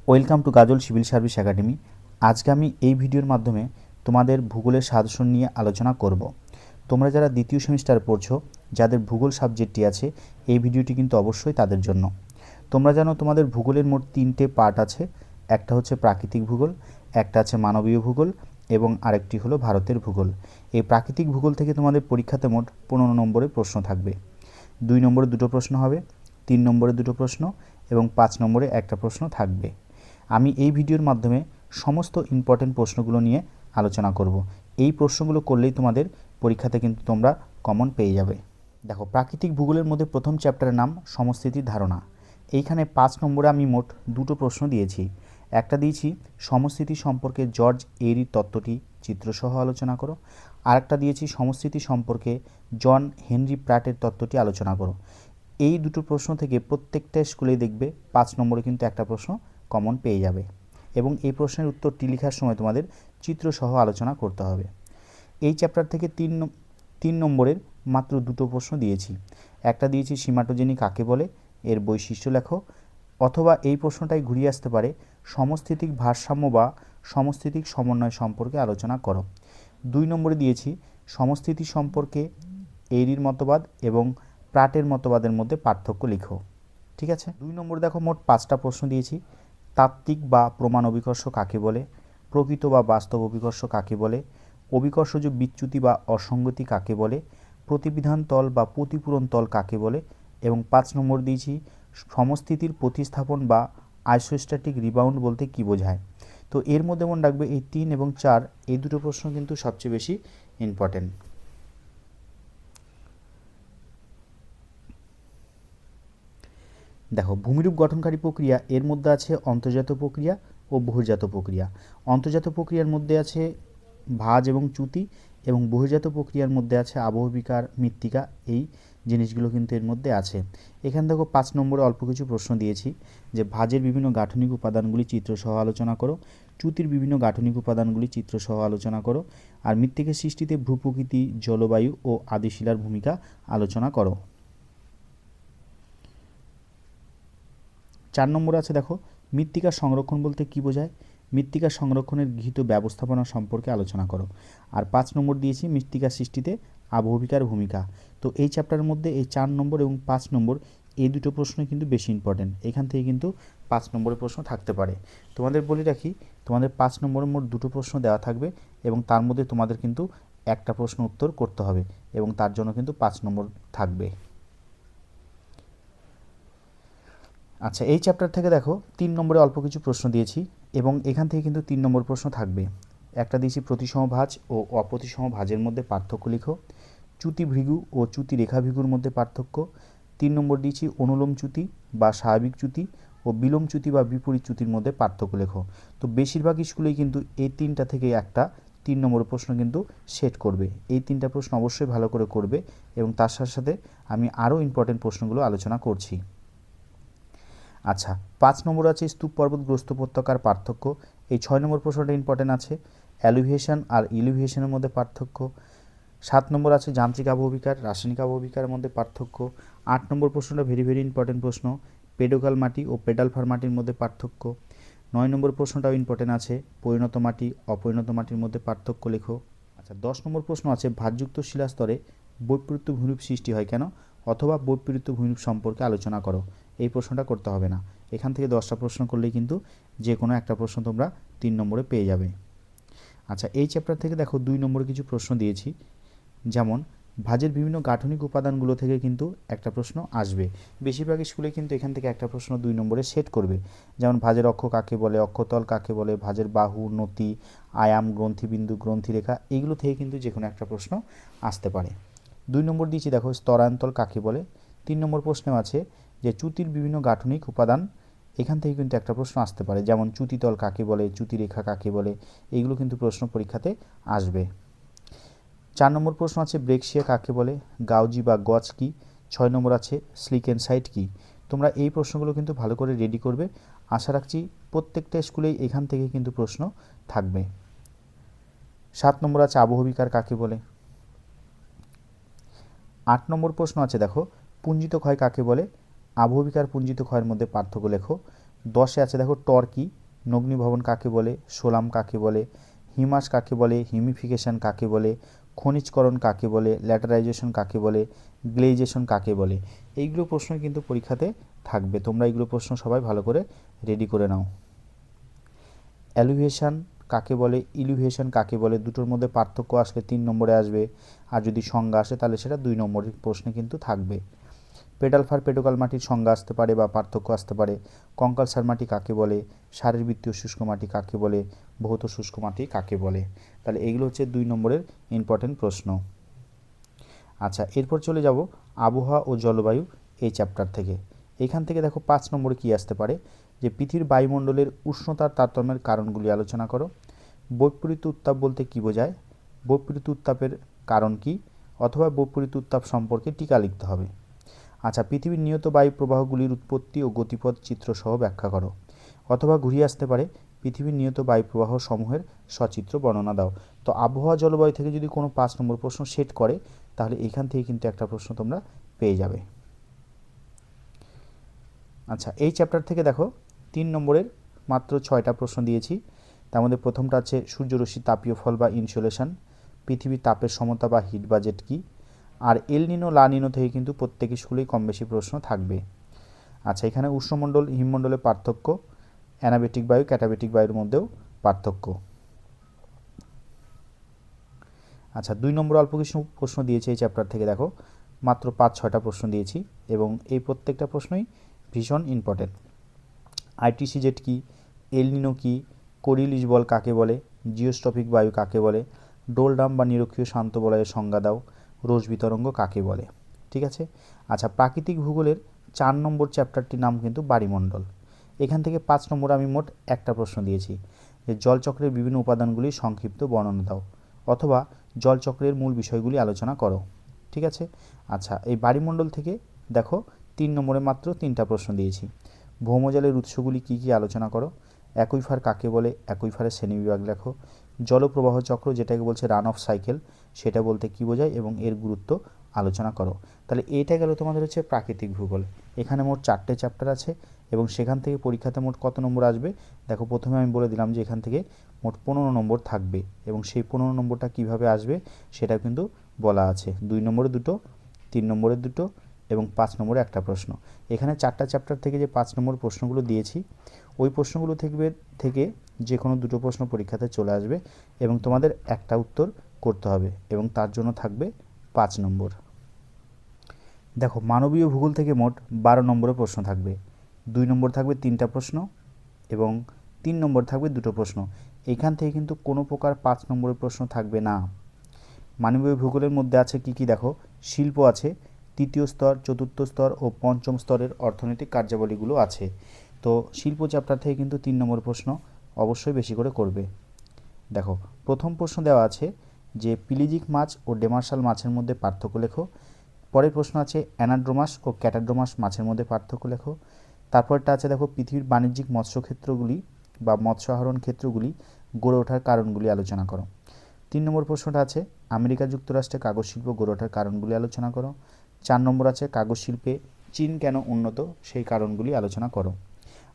Welcome to Gazal civil service academy. আজকে আমি এই ভিডিওর মাধ্যমে তোমাদের ভূগোলের সাজেশন নিয়ে আলোচনা করব। তোমরা যারা দ্বিতীয় সেমিস্টার পড়ছো, যাদের ভূগোল সাবজেক্টটি আছে, এই ভিডিওটি কিন্তু অবশ্যই তাদের জন্য। তোমরা জানো তোমাদের ভূগোলের মোট 3টে পার্ট আছে। একটা হচ্ছে প্রাকৃতিক ভূগোল, একটা আছে মানবীয় ভূগোল এবং আরেকটি হলো ভারতের ভূগোল। এই প্রাকৃতিক ভূগোল থেকে তোমাদের পরীক্ষাতে মোট 15 নম্বরের প্রশ্ন থাকবে। 2 নম্বরে 2টো প্রশ্ন হবে, 3 নম্বরে 2টো প্রশ্ন এবং 5 নম্বরে একটা প্রশ্ন থাকবে। আমি এই ভিডিওর মাধ্যমে সমস্ত ইম্পর্টেন্ট প্রশ্নগুলো নিয়ে আলোচনা করব। এই প্রশ্নগুলো করলেই তোমাদের পরীক্ষাতে কিন্তু তোমরা কমন পেয়ে যাবে। দেখো, প্রাকৃতিক ভূগোলের মধ্যে প্রথম চ্যাপ্টারের নাম সমস্থিতির ধারণা। এইখানে 5 নম্বরে আমি মোট 2টো প্রশ্ন দিয়েছি। একটা দিয়েছি সমস্থিতি সম্পর্কে জর্জ এরির তত্ত্বটি চিত্রসহ আলোচনা করো, আর একটা দিয়েছি সমস্থিতি সম্পর্কে জন হেনরি প্র্যাটের তত্ত্বটি আলোচনা করো। এই দুটো প্রশ্ন থেকে প্রত্যেকটা স্কুলেই দেখবে 5 নম্বরে কিন্তু একটা প্রশ্ন কমন পেয়ে যাবে এবং এই প্রশ্নের উত্তরটি লেখার সময় তোমাদের চিত্রসহ আলোচনা করতে হবে। এই চ্যাপ্টার থেকে 3 নম্বরের মাত্র 2টো প্রশ্ন দিয়েছি। একটা দিয়েছি সীমাটোজেনি কাকে বলে, এর বৈশিষ্ট্য লেখো, অথবা এই প্রশ্নটাই ঘুরিয়ে আসতে পারে সমস্থিতিক ভারসাম্য বা সমস্থিতিক সমন্বয় সম্পর্কে আলোচনা করো। 2 নম্বরে দিয়েছি সমস্থিতি সম্পর্কে এরির মতবাদ এবং প্রাটের মতবাদের মধ্যে পার্থক্য লিখো। ঠিক আছে। 2 নম্বরে দেখো মোট 5টা প্রশ্ন দিয়েছি। তাত্ত্বিক বা প্রমাণ অভিকর্ষ কাকে বলে, প্রকৃত বা বাস্তব অভিকর্ষ কাকে বলে, অভিকর্ষজ বিচ্যুতি বা অসঙ্গতি কাকে বলে, প্রতিবিধান তল বা প্রতিপূরণ তল কাকে বলে এবং 5 নম্বর দিয়েছি সমস্থিতির প্রতিস্থাপন বা আইসোস্ট্যাটিক রিবাউন্ড বলতে কী বোঝায়। তো এর মধ্যে মনে রাখবে এই 3 এবং 4 এই দুটো প্রশ্ন কিন্তু সবচেয়ে বেশি ইম্পর্টেন্ট। দেখো, ভূমিরূপ গঠনকারী প্রক্রিয়া এর মধ্যে আছে অন্তর্জাত প্রক্রিয়া ও বহির্জাত প্রক্রিয়া। অন্তর্জাত প্রক্রিয়ার মধ্যে আছে ভাঁজ এবং চ্যুতি এবং বহির্জাত প্রক্রিয়ার মধ্যে আছে আবহবিকার, মৃত্তিকা, এই জিনিসগুলো কিন্তু এর মধ্যে আছে। এখান থেকে 5 নম্বরে অল্প কিছু প্রশ্ন দিয়েছি যে ভাঁজের বিভিন্ন গাঠনিক উপাদানগুলি চিত্রসহ আলোচনা করো, চ্যুতির বিভিন্ন গাঠনিক উপাদানগুলি চিত্রসহ আলোচনা করো, আর মৃত্তিকার সৃষ্টিতে ভূপ্রকৃতি, জলবায়ু ও আদিশিলার ভূমিকা আলোচনা করো। 4 নম্বর আছে দেখো মৃত্তিকার সংরক্ষণ বলতে কী বোঝায়, মৃত্তিকার সংরক্ষণের গৃহীত ব্যবস্থাপনা সম্পর্কে আলোচনা করো। আর 5 নম্বর দিয়েছি মৃত্তিকার সৃষ্টিতে আবহবিকার ভূমিকা। তো এই চ্যাপ্টারের মধ্যে এই 4 নম্বর এবং 5 নম্বর এই দুটো প্রশ্নই কিন্তু বেশি ইম্পর্টেন্ট। এখান থেকে কিন্তু 5 নম্বরের প্রশ্ন থাকতে পারে। তোমাদের বলে রাখি, তোমাদের 5 নম্বরের মোট 2টো প্রশ্ন দেওয়া থাকবে এবং তার মধ্যে তোমাদের কিন্তু একটা প্রশ্ন উত্তর করতে হবে এবং তার জন্য কিন্তু 5 নম্বর থাকবে। আচ্ছা, এই চ্যাপ্টার থেকে দেখো 3 নম্বরে অল্প কিছু প্রশ্ন দিয়েছি এবং এখান থেকে কিন্তু 3 নম্বর প্রশ্ন থাকবে। একটা দিয়েছি প্রতিসম ভাঁজ ও অপ্রতিসম ভাঁজের মধ্যে পার্থক্য লিখো, চ্যুতি ভৃগু ও চ্যুতি রেখা ভৃগুর মধ্যে পার্থক্য। 3 নম্বর দিয়েছি অনুলোম চ্যুতি বা স্বাভাবিক চ্যুতি ও বিলোম চ্যুতি বা বিপরীত চ্যুতির মধ্যে পার্থক্য লেখো। তো বেশিরভাগ স্কুলেই কিন্তু এই 3টা থেকে একটা 3 নম্বরের প্রশ্ন কিন্তু সেট করবে। এই 3টা প্রশ্ন অবশ্যই ভালো করে করবে এবং তার সাথে সাথে আমি আরও ইম্পর্টেন্ট প্রশ্নগুলো আলোচনা করছি। আচ্ছা, 5 নম্বর আছে স্তূপ পর্বতগ্রস্ত উপত্যকার পার্থক্য। এই 6 নম্বর প্রশ্নটা ইম্পর্টেন্ট আছে, অ্যালিভেশন আর ইলিভেশনের মধ্যে পার্থক্য। 7 নম্বর আছে যান্ত্রিক আবহবিকার, রাসায়নিক আবহবিকার মধ্যে পার্থক্য। 8 নম্বর প্রশ্নটা ভেরি ভেরি ইম্পর্টেন্ট প্রশ্ন, পেডোকাল মাটি ও পেডালফার মাটির মধ্যে পার্থক্য। 9 নম্বর প্রশ্নটাও ইম্পর্টেন্ট আছে, পরিণত মাটি অপরিণত মাটির মধ্যে পার্থক্য লেখো। আচ্ছা, 10 নম্বর প্রশ্ন আছে ভাঁজযুক্ত শিলাস্তরে বৈপরীত্য ভূমিরূপ সৃষ্টি হয় কেন, অথবা বৈপরীত্য ভূমিরূপ সম্পর্কে আলোচনা করো। এই প্রশ্নটা করতে হবে না। এখান থেকে 10টা প্রশ্ন করলেই কিন্তু যে কোনো একটা প্রশ্ন তোমরা 3 নম্বরে পেয়ে যাবে। আচ্ছা, এই চ্যাপ্টার থেকে দেখো 2 নম্বরে কিছু প্রশ্ন দিয়েছি, যেমন ভাঁজের বিভিন্ন গাঠনিক উপাদানগুলো থেকে কিন্তু একটা প্রশ্ন আসবে। বেশিরভাগ স্কুলে কিন্তু এখান থেকে একটা প্রশ্ন 2 নম্বরে সেট করবে, যেমন ভাঁজের অক্ষ কাকে বলে, অক্ষতল কাকে বলে, ভাঁজের বাহু, নতি, আয়াম, গ্রন্থিবিন্দু, গ্রন্থিরেখা, এইগুলো থেকে কিন্তু যে কোনো একটা প্রশ্ন আসতে পারে। 2 নম্বর দিয়েছি দেখো স্তরান্তল কাকে বলে। 3 নম্বর প্রশ্নেও আছে যে চ্যুতির বিভিন্ন গাঠনিক উপাদান, এখান থেকে কিন্তু একটা প্রশ্ন আসতে পারে, যেমন চ্যুতিতল কাকে বলে, চ্যুতিরেখা কাকে বলে, এইগুলো কিন্তু প্রশ্ন পরীক্ষাতে আসবে। 4 নম্বর প্রশ্ন আছে ব্রেকশিয়া কাকে বলে, গাউজি বা গজ কি। 6 নম্বর আছে স্লিকেনসাইট কি। তোমরা এই প্রশ্নগুলো কিন্তু ভালো করে রেডি করবে। আশা রাখছি প্রত্যেকটা স্কুলেই এখান থেকে কিন্তু প্রশ্ন থাকবে। 7 নম্বর আছে আবহবিকার কাকে বলে। 8 নম্বর প্রশ্ন আছে দেখো পুঞ্জিত ক্ষয় কাকে বলে, আবহবিকার পুঞ্জিত ক্ষয়ের মধ্যে পার্থক্য লেখো। 10-এ আছে দেখো টর্কি, নগ্নিভবন কাকে বলে, সোলাম কাকে বলে, হিমাস কাকে বলে, হিউমিফিকেশন কাকে বলে, খনিজকরণ কাকে বলে, ল্যাটারাইজেশন কাকে বলে, গ্লেজেশন কাকে বলে। এইগুলো প্রশ্ন কিন্তু পরীক্ষাতে থাকবে, তোমরা এইগুলো প্রশ্ন সবাই ভালো করে রেডি করে নাও। অ্যালুভিয়েশন কাকে বলে, ইলুভিয়েশন কাকে বলে, দুটোর মধ্যে পার্থক্য আসলে 3 নম্বরে আসবে, আর যদি সংজ্ঞা আসে তাহলে সেটা 2 নম্বরের প্রশ্নে কিন্তু থাকবে। পেডালফার পেডোকাল মাটির সংজ্ঞা আসতে পারে বা পার্থক্য আসতে পারে। কঙ্কালসার মাটি কাকে বলে, শারীরবৃত্তীয় শুষ্ক মাটি কাকে বলে, ভৌত শুষ্ক মাটি কাকে বলে। তাহলে এইগুলো হচ্ছে 2 নম্বরের ইম্পর্টেন্ট প্রশ্ন। আচ্ছা, এরপর চলে যাব আবহাওয়া ও জলবায়ু এই চ্যাপ্টার থেকে। এখান থেকে দেখো 5 নম্বরে কী আসতে পারে, যে পৃথিবীর বায়ুমণ্ডলের উষ্ণতার তারতম্যের কারণগুলি আলোচনা করো। বৈপরীত্য উত্তাপ বলতে কী বোঝায়, বৈপরীত্য উত্তাপের কারণ কী, অথবা বৈপরীত্য উত্তাপ সম্পর্কে টিকা লিখতে হবে। আচ্ছা, পৃথিবীর নিয়ত বায়ু প্রবাহগুলির উৎপত্তি ও গতিপথ চিত্রসহ ব্যাখ্যা করো। অথবা ঘুরিয়ে আসতে পারে, পৃথিবীর নিয়ত বায়ু প্রবাহ সমূহের সচিত্র বর্ণনা দাও। তো আবহাওয়া জলবায়ু থেকে যদি কোনো 5 নম্বর প্রশ্ন সেট করে, তাহলে এখান থেকে কিন্তু একটা প্রশ্ন তোমরা পেয়ে যাবে। আচ্ছা, এই চ্যাপ্টার থেকে দেখো 3 নম্বরের মাত্র 6টা প্রশ্ন দিয়েছি। তার মধ্যে প্রথমটা আছে সূর্যরশ্মি তাপীয় ফল বা ইনসোলেশন, পৃথিবীর তাপের সমতা বা হিট বাজেট কি। আর এল নিনো লা নিনো থেকে কিন্তু প্রত্যেক স্কুলেই কম বেশি প্রশ্ন থাকবে। আচ্ছা, এখানে উষ্ণমণ্ডল হিমমণ্ডলের পার্থক্য, অ্যানাবেটিক বায়ু ক্যাটাবেটিক বায়ুর মধ্যেও পার্থক্য। আচ্ছা, 2 নম্বর অল্প কিছু প্রশ্ন দিয়েছে এই চ্যাপ্টার থেকে, দেখো মাত্র 5-6টা প্রশ্ন দিয়েছি এবং এই প্রত্যেকটা প্রশ্নই ভীষণ ইম্পর্টেন্ট। আইটিসি জেট কি, এল নিনো কি, কোরিলিস বল কাকে বলে, জিওস্ট্রপিক বায়ু কাকে বলে, ডোলডাম বা নিরক্ষীয় শান্ত বলয়ের সংজ্ঞা দাও, রোজবি তরঙ্গ কাকে বলে। ঠিক আছে। আচ্ছা, প্রাকৃতিক ভূগোলের 4 নম্বর চ্যাপ্টারটির নাম কিন্তু বায়ুমণ্ডল। এখান থেকে 5 নম্বর আমি মোট একটা প্রশ্ন দিয়েছি, যে জলচক্রের বিভিন্ন উপাদানগুলির সংক্ষিপ্ত বর্ণনা দাও, অথবা জলচক্রের মূল বিষয়গুলি আলোচনা করো। ঠিক আছে। আচ্ছা, এই বায়ুমণ্ডল থেকে দেখো 3 নম্বরে মাত্র 3টা প্রশ্ন দিয়েছি। ভৌমজলের উৎসগুলি কী কী আলোচনা করো, অ্যাকুইফার কাকে বলে, অ্যাকুইফারের শ্রেণীবিভাগ লেখো, জলপ্রবাহ চক্র যেটাকে বলছে রান অফ সাইকেল সেটা বলতে কী বোঝায় এবং এর গুরুত্ব আলোচনা করো। তাহলে এটা গেল তোমাদের হচ্ছে প্রাকৃতিক ভূগোল। এখানে মোট 4টে চ্যাপ্টার আছে এবং সেখান থেকে পরীক্ষাতে মোট কত নম্বর আসবে দেখো। প্রথমে আমি বলে দিলাম যে এখান থেকে মোট 15 নম্বর থাকবে এবং সেই 15 নম্বরটা কীভাবে আসবে সেটা কিন্তু বলা আছে। 2 নম্বরে 2টো, 3 নম্বরে 2টো এবং 5 নম্বরে একটা প্রশ্ন। এখানে 4টা চ্যাপ্টার থেকে যে 5 নম্বর প্রশ্নগুলো দিয়েছি, ওই প্রশ্নগুলো থেকে যে কোনো 2টো প্রশ্ন পরীক্ষাতে চলে আসবে এবং তোমাদের একটা উত্তর করতে হবে এবং তার জন্য থাকবে 5 নম্বর। দেখো, মানবীয় ভূগোল থেকে মোট 12 নম্বরের প্রশ্ন থাকবে। 2 নম্বর থাকবে 3টা প্রশ্ন এবং 3 নম্বর থাকবে 2টো প্রশ্ন। এখান থেকে কিন্তু কোনো প্রকার 5 নম্বরের প্রশ্ন থাকবে না। মানবীয় ভূগোলের মধ্যে আছে কি কি দেখো, শিল্প আছে, 3য় স্তর, 4র্থ স্তর ও 5ম স্তরের অর্থনৈতিক কার্যাবলীগুলো আছে। তো শিল্প চ্যাপ্টার থেকে কিন্তু 3 নম্বর প্রশ্ন অবশ্যই বেশি করে করবে। দেখো, প্রথম প্রশ্ন দেওয়া আছে যে পিলিজিক মাছ ও ডেমার্শাল মাছের মধ্যে পার্থক্য লেখো। পরের প্রশ্ন আছে অ্যানাড্রোমাস ও ক্যাটাড্রোমাস মাছের মধ্যে পার্থক্য লেখো। তারপরটা আছে দেখো পৃথিবীর বাণিজ্যিক মৎস্যক্ষেত্রগুলি বা মৎস্য আহরণ ক্ষেত্রগুলি গড়ে ওঠার কারণগুলি আলোচনা করো। 3 নম্বর প্রশ্নটা আছে আমেরিকা যুক্তরাষ্ট্রে কাগজ শিল্প গড়ে ওঠার কারণগুলি আলোচনা করো। 4 নম্বর আছে কাগজ শিল্পে চীন কেন উন্নত সেই কারণগুলি আলোচনা করো।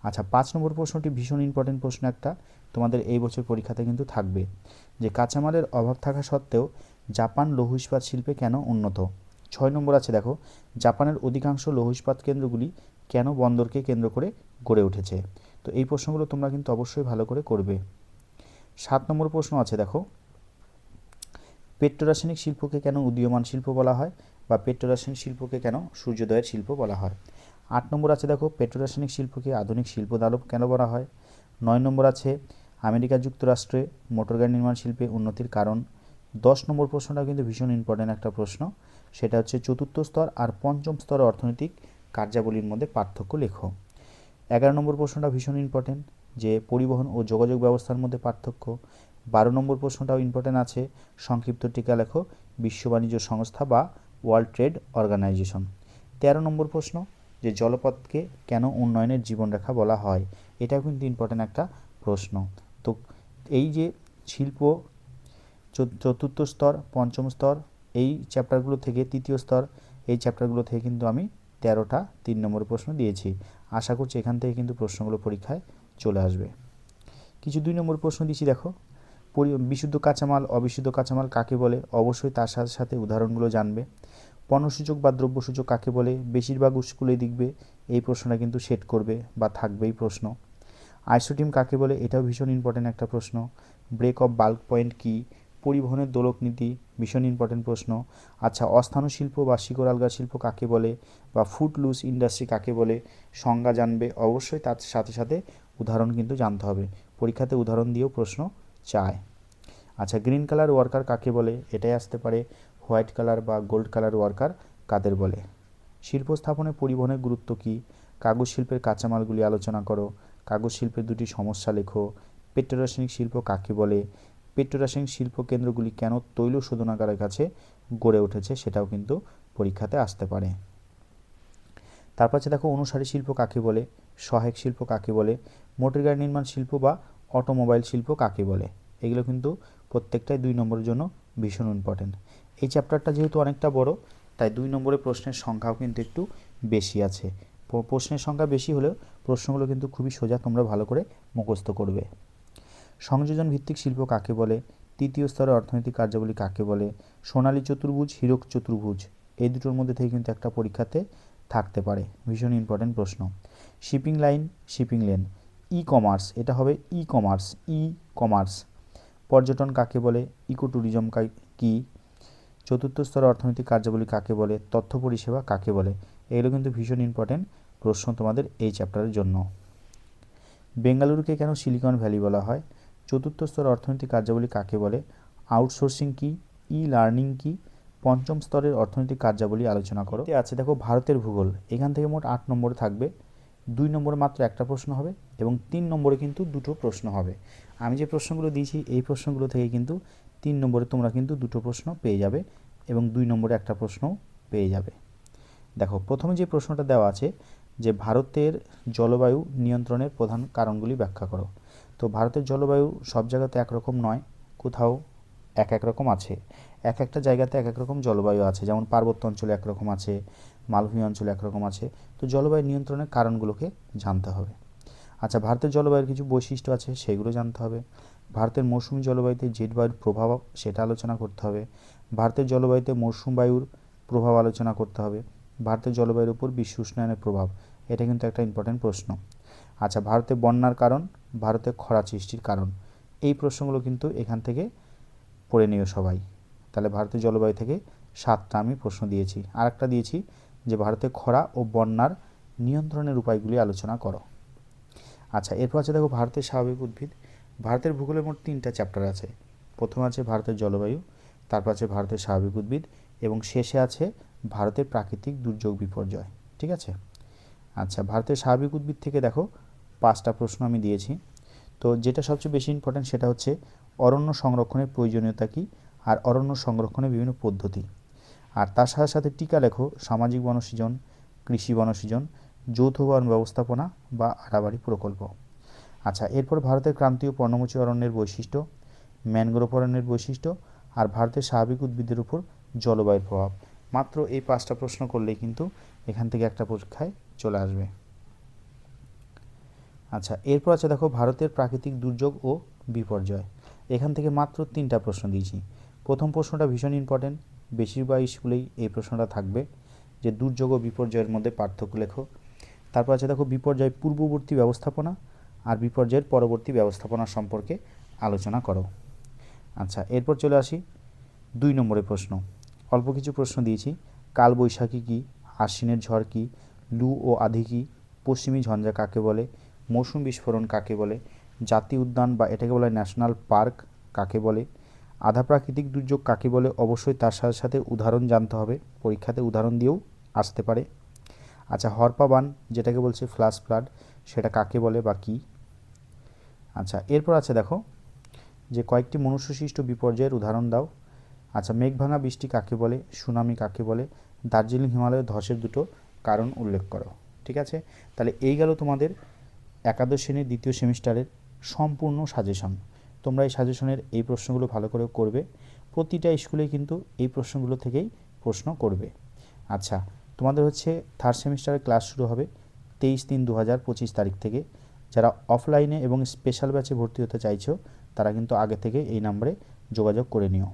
আচ্ছা, 5 নম্বর প্রশ্নটি ভীষণ ইম্পর্টেন্ট প্রশ্ন একটা, তোমাদের এই বছর পরীক্ষাতে কিন্তু থাকবে, যে কাঁচামালের অভাব থাকা সত্ত্বেও জাপান লৌহ ইস্পাত শিল্পে কেন উন্নত। 6 নম্বর আছে দেখো জাপানের অধিকাংশ লৌহ ইস্পাত কেন্দ্রগুলি কেন বন্দরকে কেন্দ্র করে গড়ে উঠেছে। তো এই প্রশ্নগুলো তোমরা কিন্তু অবশ্যই ভালো করে করবে। 7 নম্বর প্রশ্ন আছে দেখো পেট্রোরাসায়নিক শিল্পকে কেন উদীয়মান শিল্প বলা হয় বা পেট্রোরাসায়নিক শিল্পকে কেন সূর্যোদয়ের শিল্প বলা হয়। 8 নম্বর আছে দেখো পেট্রোরাসায়নিক শিল্পকে আধুনিক শিল্প দালব কেন বলা হয়। 9 নম্বর আছে আমেরিকা যুক্তরাষ্ট্রে মোটরগাড়ি নির্মাণ শিল্পে উন্নতির কারণ। 10 নম্বর প্রশ্নটা কিন্তু ভীষণ ইম্পর্টেন্ট একটা প্রশ্ন, সেটা হচ্ছে 4র্থ স্তর আর 5ম স্তরের অর্থনৈতিক কার্যাবলীর মধ্যে পার্থক্য লেখো। 11 নম্বর প্রশ্নটা ভীষণ ইম্পর্টেন্ট, যে পরিবহন ও যোগাযোগ ব্যবস্থার মধ্যে পার্থক্য। 12 নম্বর প্রশ্নটাও ইম্পর্টেন্ট আছে, সংক্ষিপ্ত টিকা লেখো বিশ্ব বাণিজ্য সংস্থা বা ওয়ার্ল্ড ট্রেড অর্গানাইজেশন। 13 নম্বর প্রশ্ন, যে জলপথকে কেন উন্নয়নের জীবনরেখা বলা হয়, এটাও কিন্তু ইম্পর্টেন্ট একটা প্রশ্ন। তো এই যে শিল্প 4র্থ স্তর 5ম স্তর এই চ্যাপ্টারগুলো থেকে 3য় স্তর এই চ্যাপ্টারগুলো থেকে কিন্তু আমি 13টা 3 নম্বরের প্রশ্ন দিয়েছি। আশা করছি এখান থেকে কিন্তু প্রশ্নগুলো পরীক্ষায় চলে আসবে। কিছু 2 নম্বর প্রশ্ন দিচ্ছি দেখো। বিশুদ্ধ কাঁচামাল অবিশুদ্ধ কাঁচামাল কাকে বলে, অবশ্যই তার সাথে সাথে উদাহরণগুলো জানবে। পণ্যসূচক বা দ্রব্যসূচক কাকে বলে, বেশিরভাগ স্কুলে দেখবে এই প্রশ্নটা কিন্তু সেট করবে বা থাকবেই প্রশ্ন। আইসোটিম কাকে বলে, এটাও ভীষণ ইম্পর্টেন্ট একটা প্রশ্ন। ব্রেক অফ বাল্ক পয়েন্ট কি, পরিবহনের দোলক নীতি ভীষণ ইম্পর্টেন্ট প্রশ্ন। আচ্ছা, অস্থানু শিল্প বা শিকড় আলগা শিল্প কাকে বলে, বা ফুট লুজ ইন্ডাস্ট্রি কাকে বলে, সংজ্ঞা জানবে। অবশ্যই তার সাথে সাথে উদাহরণ কিন্তু জানতে হবে, পরীক্ষাতে উদাহরণ দিয়েও প্রশ্ন চায়। আচ্ছা, গ্রিন কালার ওয়ার্কার কাকে বলে, এটাই আসতে পারে। হোয়াইট কালার বা গোল্ড কালার ওয়ার্কার কাদের বলে। শিল্প স্থাপনে পরিবহনের গুরুত্ব কী, কাগজ শিল্পের কাঁচামালগুলি আলোচনা করো, কাগজ শিল্পের দুটি সমস্যা লেখো। পেট্রোরাসায়নিক শিল্প কাকে বলে, পেট্রোরাসায়নিক শিল্প কেন্দ্রগুলি কেন তৈল শোধনাগারের কাছে গড়ে উঠেছে, সেটাও কিন্তু পরীক্ষাতে আসতে পারে। তারপর আছে দেখো, অনুসারী শিল্প কাকে বলে, সহায়ক শিল্প কাকে বলে, মোটর গাড়ি নির্মাণ শিল্প বা অটোমোবাইল শিল্প কাকে বলে। এগুলো কিন্তু প্রত্যেকটাই 2 নম্বরের জন্য ভীষণ ইম্পর্টেন্ট। এই চ্যাপ্টারটা যেহেতু অনেকটা বড়, তাই 2 নম্বরের প্রশ্নের সংখ্যাও কিন্তু একটু বেশি আছে। প্রশ্নের সংখ্যা বেশি হলেও প্রশ্নগুলো কিন্তু খুবই সোজা, তোমরা ভালো করে মুখস্থ করবে। সংযোজন ভিত্তিক শিল্প কাকে বলে, তৃতীয় স্তরের অর্থনৈতিক কার্যাবলী কাকে বলে, সোনালী চতুর্ভুজ, হীরক চতুর্ভুজ, এই দুটোর মধ্যে থেকে কিন্তু একটা পরীক্ষাতে থাকতে পারে, ভীষণ ইম্পর্টেন্ট প্রশ্ন। Shipping line, shipping lane. E commerce, এটা হবে ই কমার্স, ই কমার্স। পর্যটন কাকে বলে, ইকো ট্যুরিজম কি। চতুর্থ স্তরের অর্থনৈতিক কার্যাবলী কাকে বলে, তথ্য পরিষেবা কাকে বলে। এগুলো কিন্তু ভীষণ ইম্পর্টেন্ট প্রশ্ন তোমাদের এই চ্যাপ্টারের জন্য। বেঙ্গালুরুকে কেন সিলিকন ভ্যালি বলা হয়, চতুর্থ স্তরের অর্থনৈতিক কার্যাবলী কাকে বলে, আউটসোর্সিং কি, ই লার্নিং কি। পঞ্চম স্তরের অর্থনৈতিক কার্যাবলী আলোচনা করো। আছে দেখো ভারতের ভূগোল, এখান থেকে মোট 8 নম্বরে থাকবে। 2 নম্বরে মাত্র একটা প্রশ্ন হবে এবং 3 নম্বরে কিন্তু 2টো প্রশ্ন হবে। আমি যে প্রশ্নগুলো দিয়েছি এই প্রশ্নগুলো থেকে কিন্তু 3 নম্বরে তোমরা কিন্তু 2টো প্রশ্ন পেয়ে যাবে এবং 2 নম্বরে একটা প্রশ্ন পেয়ে যাবে। দেখো, প্রথমে যে প্রশ্নটা দেওয়া আছে যে ভারতের জলবায়ু নিয়ন্ত্রণের প্রধান কারণগুলি ব্যাখ্যা করো। তো ভারতের জলবায়ু সব জায়গাতে একরকম নয়, কোথাও এক এক রকম আছে। এক একটা জায়গাতে এক এক রকম জলবায়ু আছে, যেমন পার্বত্য অঞ্চলে একরকম আছে, মালভূমি অঞ্চলে একরকম আছে। তো জলবায়ু নিয়ন্ত্রণের কারণগুলোকে জানতে হবে। আচ্ছা, ভারতের জলবায়ুর কিছু বৈশিষ্ট্য আছে, সেগুলো জানতে হবে। ভারতের মৌসুমী জলবায়ুতে জেট বায়ুর প্রভাব, সেটা আলোচনা করতে হবে। ভারতের জলবায়ুতে মৌসুম বায়ুর প্রভাব আলোচনা করতে হবে। ভারতের জলবায়ুর উপর বিশ্ব উষ্ণায়নের প্রভাব, এটা কিন্তু একটা ইম্পর্টেন্ট প্রশ্ন। আচ্ছা, ভারতে বন্যার কারণ, ভারতে খরা সৃষ্টির কারণ, এই প্রশ্নগুলো কিন্তু এখান থেকে পড়ে নিও সবাই। তাহলে ভারতের জলবায়ু থেকে 7টা আমি প্রশ্ন দিয়েছি। আর একটা দিয়েছি যে ভারতে খরা ও বন্যার নিয়ন্ত্রণের উপায়গুলি আলোচনা করো। আচ্ছা, এরপর আছে দেখো ভারতের স্বাভাবিক উদ্ভিদ। ভারতের ভূগোলের মোট 3টা চ্যাপ্টার আছে। প্রথমে আছে ভারতের জলবায়ু, তারপর আছে ভারতের স্বাভাবিক উদ্ভিদ এবং শেষে আছে ভারতের প্রাকৃতিক দুর্যোগ বিপর্যয়। ঠিক আছে। আচ্ছা, ভারতের স্বাভাবিক উদ্ভিদ থেকে দেখো 5টা প্রশ্ন আমি দিয়েছি। তো যেটা সবচেয়ে বেশি ইম্পর্টেন্ট সেটা হচ্ছে অরণ্য সংরক্ষণের প্রয়োজনীয়তা কী আর অরণ্য সংরক্ষণের বিভিন্ন পদ্ধতি। আর তার সাথে সাথে টিকা লেখো সামাজিক বনসৃজন, কৃষি বনসৃজন, যৌথ বন ব্যবস্থাপনা বা আড়াবাড়ি প্রকল্প। আচ্ছা, এরপর ভারতের ক্রান্তীয় পর্ণমোচী অরণ্যের বৈশিষ্ট্য, ম্যানগ্রোভ অরণ্যের বৈশিষ্ট্য আর ভারতের স্বাভাবিক উদ্ভিদের উপর জলবায়ুর প্রভাব। মাত্র এই 5টা প্রশ্ন করলেই কিন্তু এখান থেকে একটা পরীক্ষায় চলে আসবে। আচ্ছা, এরপর আছে দেখো ভারতের প্রাকৃতিক দুর্যোগ ও বিপর্যয়। এখান থেকে মাত্র 3টা প্রশ্ন দিয়েছি। প্রথম প্রশ্নটা ভীষণ ইম্পর্টেন্ট, বেশিরভাগ স্কুলেই এই প্রশ্নটা থাকবে যে দুর্যোগ ও বিপর্যয়ের মধ্যে পার্থক্য লেখো। তারপর আছে দেখো বিপর্যয় পূর্ববর্তী ব্যবস্থাপনা আর বিপর্যয়ের পরবর্তী ব্যবস্থাপনা সম্পর্কে আলোচনা করো। আচ্ছা, এরপর চলে আসি 2 নম্বরের প্রশ্ন। অল্প কিছু প্রশ্ন দিয়েছি। কালবৈশাখী কী, আশ্বিনের ঝড় কী, লু ও আধি কী, পশ্চিমী ঝঞ্ঝা কাকে বলে, মৌসুম বিস্ফোরণ কাকে বলে, জাতীয় উদ্যান বা এটাকে বলা হয় ন্যাশনাল পার্ক কাকে বলে, আধা প্রাকৃতিক দুর্যোগ কাকে বলে। অবশ্যই তার সাথে সাথে উদাহরণ জানতে হবে, পরীক্ষাতে উদাহরণ দিয়েও আসতে পারে। আচ্ছা, হরপা বান যেটাকে বলছে ফ্ল্যাশ ফ্লাড, সেটা কাকে বলে বা কী। আচ্ছা, এরপর আছে দেখো যে কয়েকটি মনুষ্যসৃষ্ট বিপর্যয়ের উদাহরণ দাও। আচ্ছা, মেঘভাঙা বৃষ্টি কাকে বলে, সুনামি কাকে বলে, দার্জিলিং হিমালয়ের ধসের দুটো কারণ উল্লেখ করো। ঠিক আছে, তাহলে এই গেল তোমাদের একাদশ শ্রেণীর 2য় সেমিস্টারের সম্পূর্ণ সাজেশন। তোমরা এই সাজেশনের এই প্রশ্নগুলো ভালো করে করবে। প্রতিটা স্কুলে কিন্তু এই প্রশ্নগুলো থেকেই প্রশ্ন করবে। আচ্ছা, তোমাদের হচ্ছে 3rd সেমিস্টারের ক্লাস শুরু হবে 23/3/2025 তারিখ থেকে। যারা অফলাইনে এবং স্পেশাল ব্যাচে ভর্তি হতে চাইছো তারা কিন্তু আগে থেকে এই নাম্বারে যোগাযোগ করে নিও।